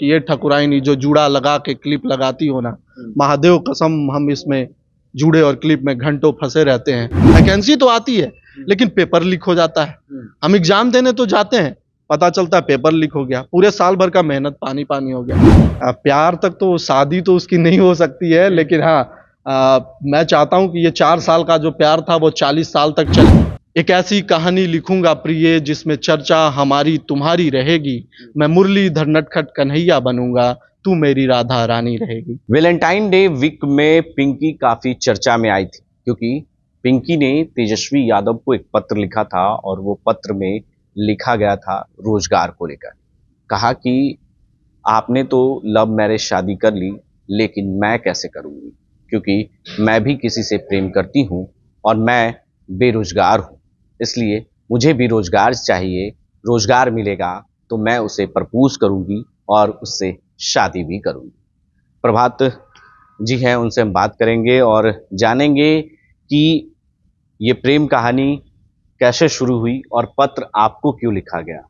कि ये ठकुराइनी जो जूड़ा लगा के क्लिप लगाती हो ना, महादेव कसम हम इसमें जूड़े और क्लिप में घंटों फंसे रहते हैं। वैकेंसी तो आती है लेकिन पेपर लीक हो जाता है। हम एग्जाम देने तो जाते हैं, पता चलता है पेपर लीक हो गया, पूरे साल भर का मेहनत पानी पानी हो गया। प्यार तक तो शादी तो उसकी नहीं हो सकती है, लेकिन हाँ मैं चाहता हूं कि ये 4 साल का जो प्यार था वो 40 साल तक चले। एक ऐसी कहानी लिखूंगा प्रिय जिसमें चर्चा हमारी तुम्हारी रहेगी, मैं मुरलीधर नटखट कन्हैया बनूंगा, तू मेरी राधा रानी रहेगी। वैलेंटाइन डे वीक में पिंकी काफी चर्चा में आई थी, क्योंकि पिंकी ने तेजस्वी यादव को एक पत्र लिखा था और वो पत्र में लिखा गया था रोजगार को लेकर। कहा कि आपने तो लव मैरिज शादी कर ली, लेकिन मैं कैसे करूंगी, क्योंकि मैं भी किसी से प्रेम करती हूं और मैं बेरोजगार हूं, इसलिए मुझे भी रोजगार चाहिए। रोजगार मिलेगा तो मैं उसे प्रपोज करूंगी और उससे शादी भी करूंगी। प्रभात जी हैं, उनसे हम बात करेंगे और जानेंगे कि ये प्रेम कहानी कैसे शुरू हुई और पत्र आपको क्यों लिखा गया,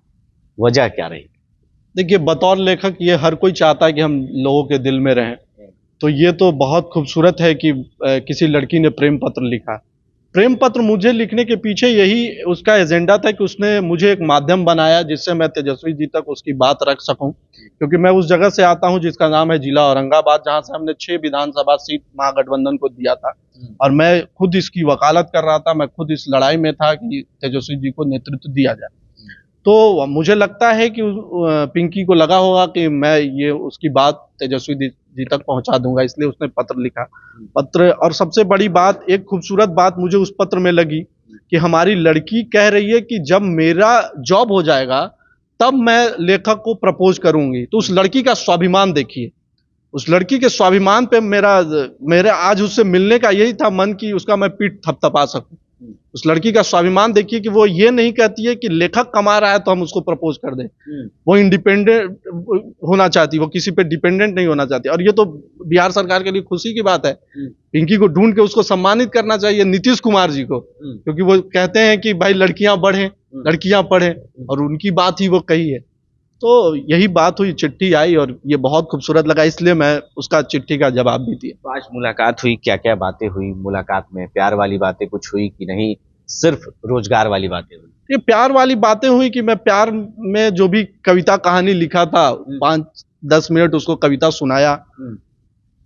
वजह क्या रही। देखिए, बतौर लेखक ये हर कोई चाहता है कि हम लोगों के दिल में रहें, तो ये तो बहुत खूबसूरत है कि किसी लड़की ने प्रेम पत्र लिखा। प्रेम पत्र मुझे लिखने के पीछे यही उसका एजेंडा था कि उसने मुझे एक माध्यम बनाया जिससे मैं तेजस्वी जी तक उसकी बात रख सकूं, क्योंकि मैं उस जगह से आता हूं जिसका नाम है जिला औरंगाबाद, जहां से हमने 6 विधानसभा सीट महागठबंधन को दिया था और मैं खुद इसकी वकालत कर रहा था। मैं खुद इस लड़ाई में था कि तेजस्वी जी को नेतृत्व दिया जाए। तो मुझे लगता है कि पिंकी को लगा होगा कि मैं ये उसकी बात तेजस्वी जी तक पहुंचा दूंगा, इसलिए उसने पत्र लिखा। पत्र, और सबसे बड़ी बात, एक खूबसूरत बात मुझे उस पत्र में लगी कि हमारी लड़की कह रही है कि जब मेरा जॉब हो जाएगा तब मैं लेखक को प्रपोज करूंगी। तो उस लड़की का स्वाभिमान देखिए, उस लड़की के स्वाभिमान पे मेरा आज उससे मिलने का यही था मन कि उसका मैं पीठ थपथपा सकूं। उस लड़की का स्वाभिमान देखिए कि वो ये नहीं कहती है कि लेखक कमा रहा है तो हम उसको प्रपोज कर दें। वो इंडिपेंडेंट होना चाहती, वो किसी पे डिपेंडेंट नहीं होना चाहती, और ये तो बिहार सरकार के लिए खुशी की बात है। पिंकी को ढूंढ के उसको सम्मानित करना चाहिए, नीतीश कुमार जी को, क्योंकि वो कहते हैं कि भाई लड़कियां बढ़ें, लड़कियां पढ़ें, और उनकी बात ही वो कही है। तो यही बात हुई, चिट्ठी आई और ये बहुत खूबसूरत लगा, इसलिए मैं उसका चिट्ठी का जवाब भी दिया। तो आज मुलाकात हुई, क्या क्या बातें हुई मुलाकात में? प्यार वाली बातें कुछ हुई कि नहीं, सिर्फ रोजगार वाली बातें हुई? ये प्यार वाली बातें हुई कि मैं प्यार में जो भी कविता कहानी लिखा था 5-10 मिनट उसको कविता सुनाया,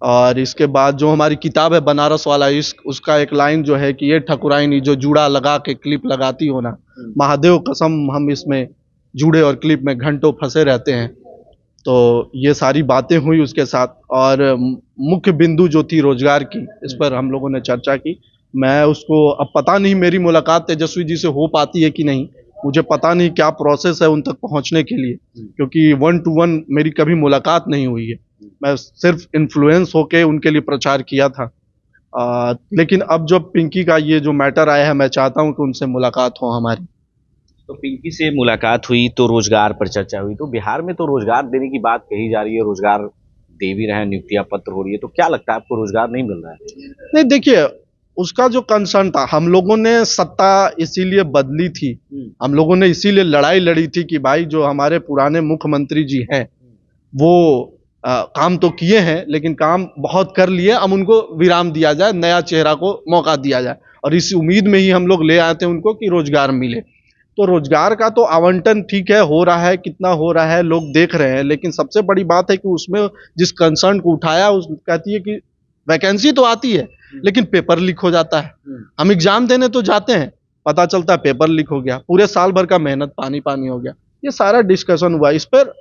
और इसके बाद जो हमारी किताब है बनारस वाला इश्क, उसका एक लाइन जो है कि ये ठकुराइनी जो जूड़ा लगा के क्लिप लगाती हो ना, महादेव कसम हम इसमें जूड़े और क्लिप में घंटों फंसे रहते हैं। तो ये सारी बातें हुई उसके साथ, और मुख्य बिंदु जो थी रोजगार की, इस पर हम लोगों ने चर्चा की। मैं उसको, अब पता नहीं मेरी मुलाकात तेजस्वी जी से हो पाती है कि नहीं, मुझे पता नहीं क्या प्रोसेस है उन तक पहुंचने के लिए, क्योंकि 1 to 1 मेरी कभी मुलाकात नहीं हुई है। मैं सिर्फ इन्फ्लुएंस होके उनके लिए प्रचार किया था। लेकिन अब जब पिंकी का ये जो मैटर आया है, मैं चाहता हूं कि उनसे मुलाकात हो हमारी। तो पिंकी से मुलाकात हुई तो रोजगार पर चर्चा हुई। तो बिहार में तो रोजगार देने की बात कही जा रही है, रोजगार दे भी रहे हैं, नियुक्तियां पत्र हो रही है, तो क्या लगता है आपको रोजगार नहीं मिल रहा है? नहीं, देखिए, उसका जो कंसर्न था, हम लोगों ने सत्ता इसीलिए बदली थी, हम लोगों ने इसीलिए लड़ाई लड़ी थी कि भाई जो हमारे पुराने मुख्यमंत्री जी हैं वो काम तो किए हैं लेकिन काम बहुत कर लिए, अब उनको विराम दिया जाए, नया चेहरा को मौका दिया जाए, और इस उम्मीद में ही हम लोग ले आए थे उनको कि रोजगार मिले। तो रोजगार का तो आवंटन ठीक है, हो रहा है, कितना हो रहा है लोग देख रहे हैं, लेकिन सबसे बड़ी बात है कि उसमें जिस कंसर्न को उठाया, उस कहती है कि वैकेंसी तो आती है लेकिन पेपर लीक हो जाता है। हम एग्जाम देने तो जाते हैं, पता चलता है पेपर लीक हो गया, पूरे साल भर का मेहनत पानी पानी हो गया। ये सारा डिस्कशन हुआ इस पर।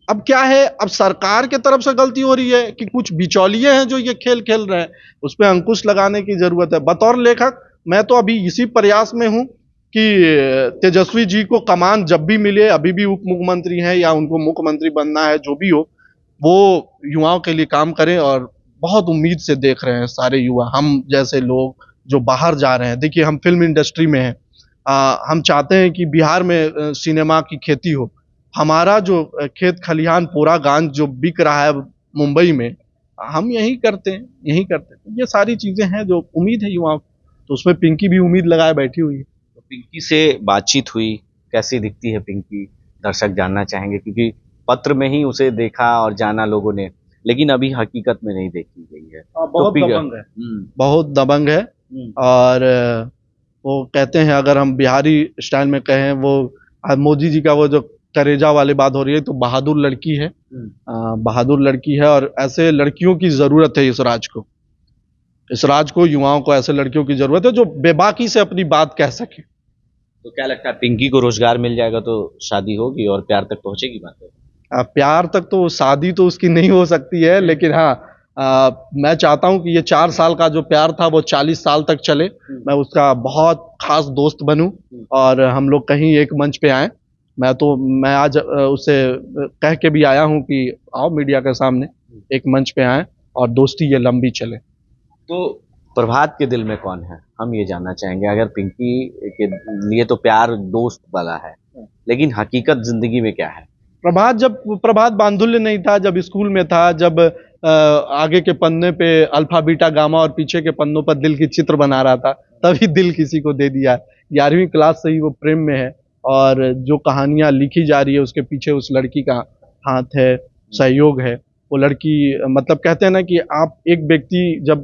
अब क्या है, अब सरकार के तरफ से गलती हो रही है कि कुछ बिचौलिए हैं जो ये खेल खेल रहे हैं, उस पर अंकुश लगाने की जरूरत है। बतौर लेखक मैं तो अभी इसी प्रयास में हूं कि तेजस्वी जी को कमान जब भी मिले, अभी भी उप मुख्यमंत्री हैं या उनको मुख्यमंत्री बनना है, जो भी हो, वो युवाओं के लिए काम करें, और बहुत उम्मीद से देख रहे हैं सारे युवा, हम जैसे लोग जो बाहर जा रहे हैं। देखिए, हम फिल्म इंडस्ट्री में हैं, हम चाहते हैं कि बिहार में सिनेमा की खेती हो। हमारा जो खेत खलिहान पूरा गांज जो बिक रहा है मुंबई में, हम यही करते हैं, यही करते हैं। ये सारी चीजें हैं जो उम्मीद है युवाओं को, तो उसमें पिंकी भी उम्मीद लगाए बैठी हुई है। तो पिंकी से बातचीत हुई, कैसी दिखती है पिंकी, दर्शक जानना चाहेंगे, क्योंकि पत्र में ही उसे देखा और जाना लोगों ने, लेकिन अभी हकीकत में नहीं देखी गई है। बहुत दबंग है, बहुत दबंग है। और वो कहते हैं, अगर हम बिहारी स्टाइल में कहें, वो मोदी जी का वो जो करेजा वाली बात हो रही है, तो बहादुर लड़की है, बहादुर लड़की है। और ऐसे लड़कियों की जरूरत है इस राज को, युवाओं को ऐसे लड़कियों की जरूरत है जो बेबाकी से अपनी बात कह सके। तो क्या लगता है, पिंकी को रोजगार मिल जाएगा तो शादी होगी और प्यार तक पहुंचेगी बात? प्यार तक तो, शादी तो उसकी नहीं हो सकती है, लेकिन हाँ, मैं चाहता हूं कि ये 4 साल का जो प्यार था वो 40 साल तक चले। मैं उसका बहुत खास दोस्त बनूं और हम लोग कहीं एक मंच पे आए। मैं आज उससे कह के भी आया हूं कि आओ मीडिया के सामने एक मंच पे आए और दोस्ती ये लंबी चले। तो प्रभात के दिल में कौन है, हम ये जानना चाहेंगे। अगर पिंकी के लिए तो प्यार दोस्त वाला है, लेकिन हकीकत जिंदगी में क्या है? प्रभात बांधुल्य नहीं था, जब स्कूल में था, जब आगे के पन्ने पे अल्फा बीटा गामा और पीछे के पन्नों पर दिल की चित्र बना रहा था, तभी दिल किसी को दे दिया। 11वीं क्लास से ही वो प्रेम में है और जो कहानियां लिखी जा रही है उसके पीछे उस लड़की का हाथ है, सहयोग है। वो लड़की, मतलब कहते हैं ना कि आप एक व्यक्ति जब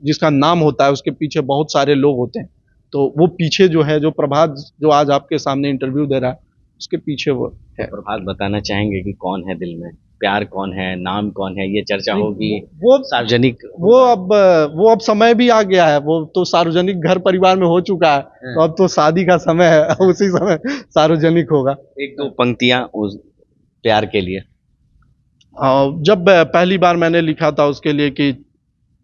जिसका नाम होता है उसके पीछे बहुत सारे लोग होते हैं, तो वो पीछे जो है, जो प्रभात जो आज आपके सामने इंटरव्यू दे रहा है, उसके पीछे वो है। प्रभात बताना चाहेंगे कि कौन है दिल में, प्यार कौन है, नाम कौन है, ये चर्चा होगी वो सार्वजनिक? वो अब समय भी आ गया है, वो तो सार्वजनिक घर परिवार में हो चुका है, तो अब तो शादी का समय है, उसी समय सार्वजनिक होगा। एक दो पंक्तियां उस प्यार के लिए। जब पहली बार मैंने लिखा था उसके लिए कि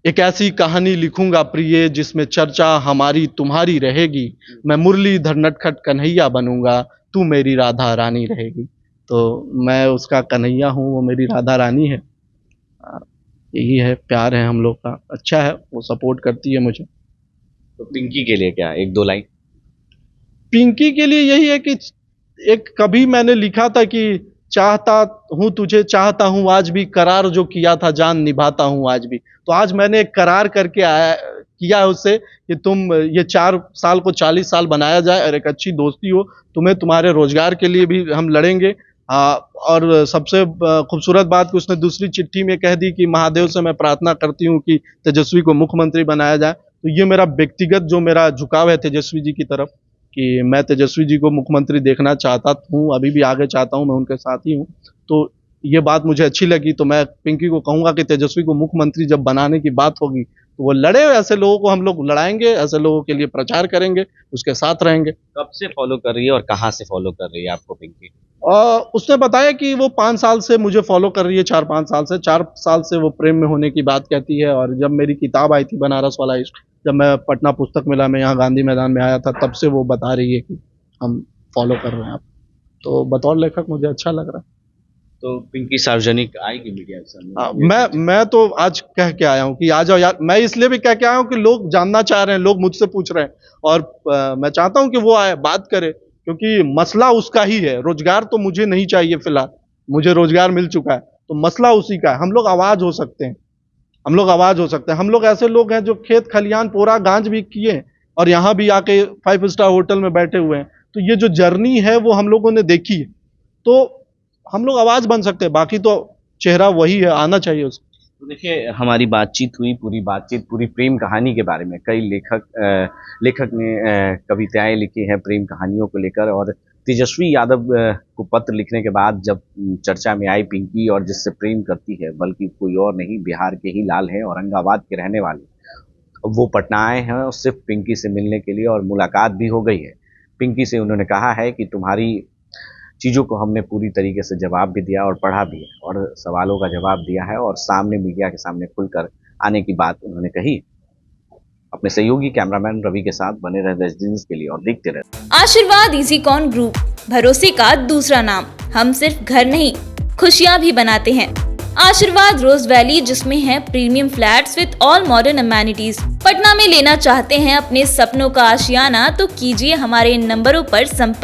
एक ऐसी कहानी लिखूंगा प्रिय जिसमें चर्चा हमारी तुम्हारी रहेगी, मैं मुरलीधर नटखट कन्हैया बनूंगा, तू मेरी राधा रानी रहेगी। तो मैं उसका कन्हैया हूँ, वो मेरी राधा रानी है। यही है, प्यार है हम लोग का, अच्छा है, वो सपोर्ट करती है मुझे। तो पिंकी के लिए क्या, एक दो लाइन? पिंकी के लिए यही है कि एक कभी मैंने लिखा था कि चाहता हूँ तुझे, चाहता हूँ आज भी, करार जो किया था जान निभाता हूँ आज भी। तो आज मैंने एक करार करके किया है उससे कि तुम ये 4 साल को 40 साल बनाया जाए और एक अच्छी दोस्ती हो, तुम्हें तुम्हारे रोजगार के लिए भी हम लड़ेंगे। और सबसे खूबसूरत बात कि उसने दूसरी चिट्ठी में कह दी कि महादेव से मैं प्रार्थना करती हूँ कि तेजस्वी को मुख्यमंत्री बनाया जाए। तो ये मेरा व्यक्तिगत जो मेरा झुकाव है तेजस्वी जी की तरफ, कि मैं तेजस्वी जी को मुख्यमंत्री देखना चाहता हूँ, अभी भी आगे चाहता हूँ, मैं उनके साथ ही हूँ। तो ये बात मुझे अच्छी लगी, तो मैं पिंकी को कहूंगा कि तेजस्वी को मुख्यमंत्री जब बनाने की बात होगी तो वो लड़े। ऐसे लोगों को हम लोग लड़ाएंगे, ऐसे लोगों के लिए प्रचार करेंगे, उसके साथ रहेंगे। कब से फॉलो कर रही है और कहाँ से फॉलो कर रही है आपको पिंकी? उसने बताया कि वो 5 साल से मुझे फॉलो कर रही है, 4-5 साल से। 4 साल से वो प्रेम में होने की बात कहती है। और जब मेरी किताब आई थी बनारस वाला इश्क, जब मैं पटना पुस्तक मेला में यहाँ गांधी मैदान में आया था, तब से वो बता रही है कि हम फॉलो कर रहे हैं आप। तो बतौर लेखक मुझे अच्छा लग रहा है। तो पिंकी सार्वजनिक आएगी मीडिया के सामने? मैं तो आज कह के आया हूँ कि आ जाओ यार। मैं इसलिए भी कह के आया हूँ कि लोग जानना चाह रहे हैं, लोग मुझसे पूछ रहे हैं, और मैं चाहता हूँ कि वो आए, बात करे, क्योंकि मसला उसका ही है। रोजगार तो मुझे नहीं चाहिए फिलहाल, मुझे रोजगार मिल चुका है, तो मसला उसी का है। हम लोग आवाज हो सकते हैं, हम लोग आवाज हो सकते हैं। हम लोग ऐसे लोग हैं जो खेत खलियान पूरा गांज भी किए और यहाँ भी आके 5 स्टार होटल में बैठे हुए हैं। तो ये जो जर्नी है वो हम लोगों ने देखी है, तो हम लोग आवाज बन सकते हैं। बाकी तो चेहरा वही है, आना चाहिए उसको। तो देखिए, हमारी बातचीत हुई, पूरी प्रेम कहानी के बारे में। कई लेखक ने कविताएं लिखी हैं प्रेम कहानियों को लेकर, और तेजस्वी यादव को पत्र लिखने के बाद जब चर्चा में आई पिंकी, और जिससे प्रेम करती है, बल्कि कोई और नहीं, बिहार के ही लाल हैं, औरंगाबाद के रहने वाले, वो पटना आए हैं और सिर्फ पिंकी से मिलने के लिए, और मुलाकात भी हो गई है। पिंकी से उन्होंने कहा है कि तुम्हारी चीज़ों को हमने पूरी तरीके से जवाब भी दिया और पढ़ा भी है, और सवालों का जवाब दिया है, और सामने मीडिया के सामने खुलकर आने की बात उन्होंने कही। अपने सहयोगी कैमरामैन रवि के साथ बने रहे देश न्यूज़ के लिए और देखते रहे। आशीर्वाद इजीकॉन ग्रुप, भरोसे का दूसरा नाम। हम सिर्फ घर नहीं, खुशियां भी बनाते हैं। आशीर्वाद रोज वैली, जिसमें है premium flats with all modern amenities. Patna में लेना चाहते हैं अपने सपनों का आशियाना, तो कीजिए हमारे इन नंबरों पर संपर्क।